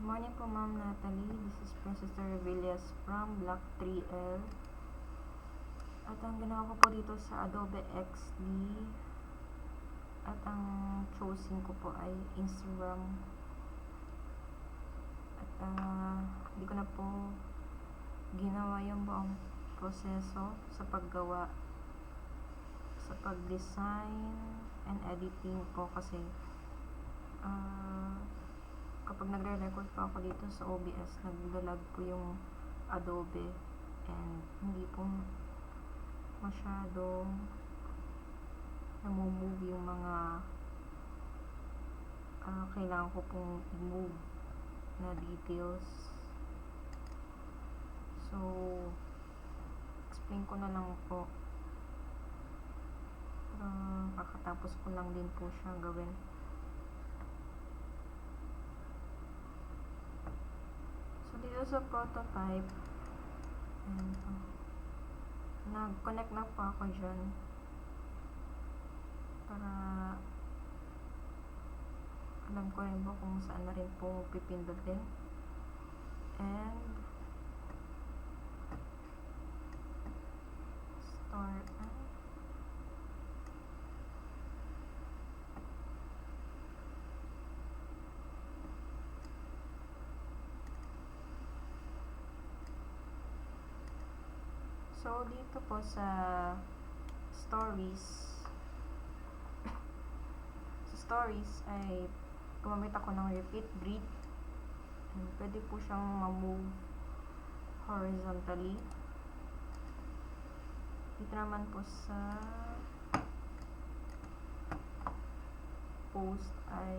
Good morning po, Ma'am Natalie. This is Princess Revillas from Block 3L. At ang ginawa ko po dito sa Adobe XD at ang choosing ko po ay Instagram. At hindi ko na po ginawa yung buong proseso sa paggawa, sa pag-design and editing po kasi kapag nagre-record pa ako dito sa OBS, naglalag po yung Adobe and hindi po masyadong namumove yung mga kailangan ko pong i-move na details. So, explain ko na lang po. Kakatapos ko lang din po siya gawin. So, dito sa prototype, and nag-connect na po ako dyan para alam ko rin po kung saan na rin po pipindutin. And start. So, dito po sa stories ay gumamit ako ng repeat grid. And pwede po siyang ma-move horizontally. Dito naman po sa post ay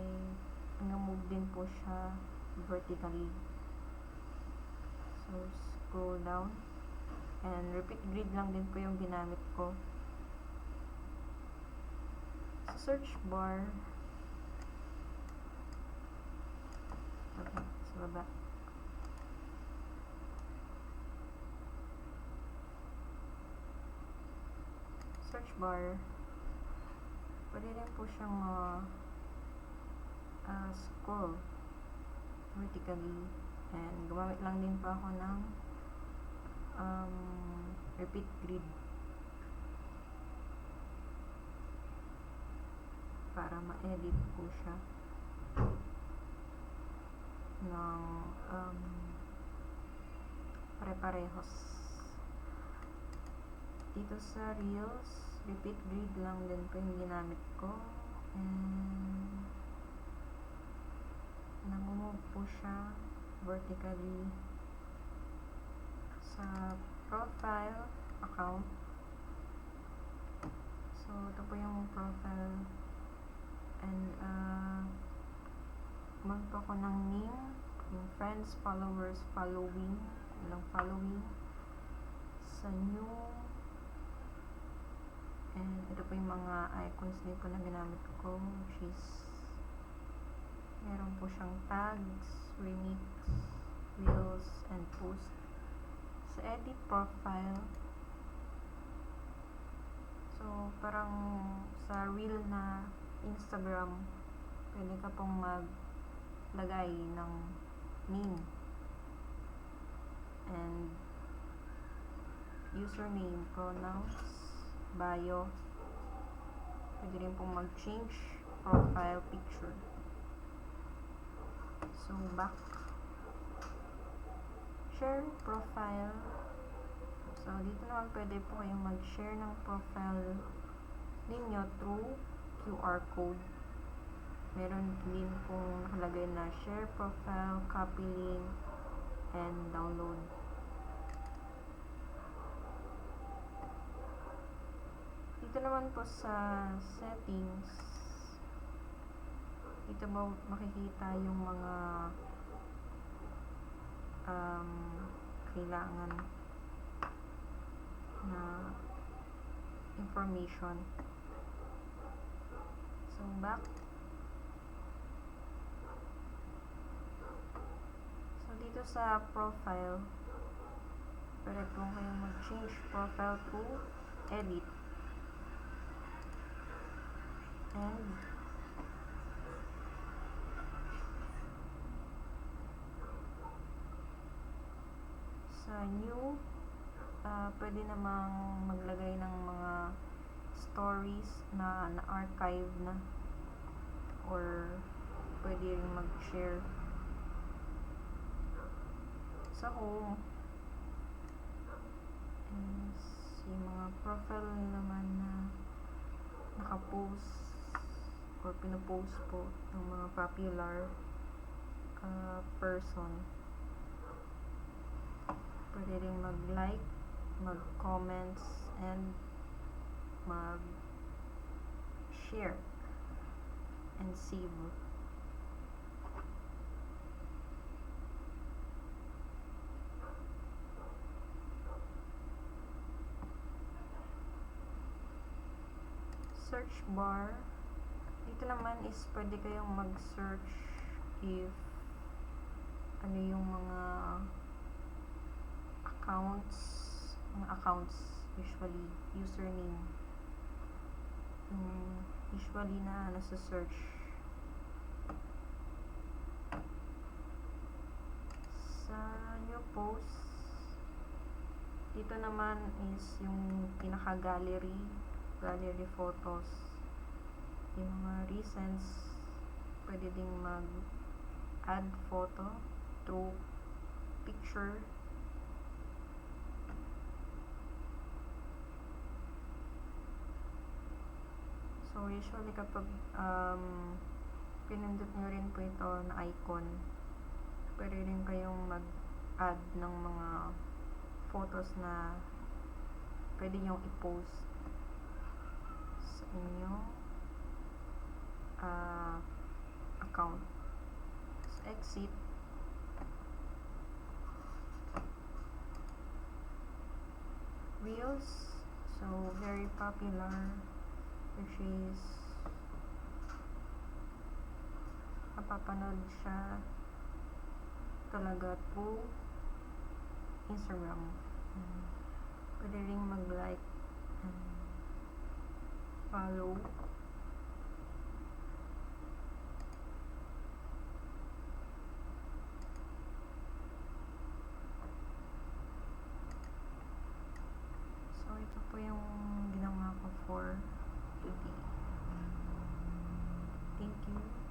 nag-move din po siya vertically. So, scroll down. And repeat grid lang din po yung ginamit ko. Sa search bar, okay, sa baba. Search bar, pwede rin po siyang scroll vertically. And gumamit lang din pa ako ng repeat grid para ma-edit po siya ng pare-parehos. Dito sa Reels, repeat grid lang din po yung ginamit ko, and nag-move po siya vertically. Sa profile account, so ito po yung profile, and mag po ako ng name, yung friends, followers, following, ilang following, sa new, and ito po yung mga icons din po na ginamit ko, which is meron po siyang tags, remix, reels, and post. Sa edit profile, so parang sa reel na Instagram, pwede ka pong maglagay ng name and username, pronouns, bio. Pwede rin pong mag-change profile picture. So, back. Share profile. So, dito naman pwede po kayong mag-share ng profile ninyo through QR code. Meron din pong nakalagay na share profile, copy link, and download. Dito naman po sa settings, dito mo makikita yung mga kailangan na information. So, back. So, dito sa profile, pwede po kayong mag-change profile to edit. And new, pwede namang maglagay ng mga stories na na-archive na, or pwede rin mag-share sa home. Is yung mga profile naman na nakapost or pinopost po ng mga popular person. Pwede rin mag-like, mag-comments, and mag-share and save. Search bar, dito naman is pwede kayong mag-search if ano yung mga accounts, usually username, usually na nasa search sa new post. Dito naman is yung pinaka-gallery photos, yung mga recents. Pwede ding mag-add photo through picture. So usually kapag pinindot nyo rin po ito na icon, pwede rin kayong mag-add ng mga photos na pwede nyong i-post sa inyong account. So, exit. Reels, so very popular, which is napapanood siya talaga through Instagram. Pwede rin mag-like and follow. So ito po yung ginawa ko for today. Thank you.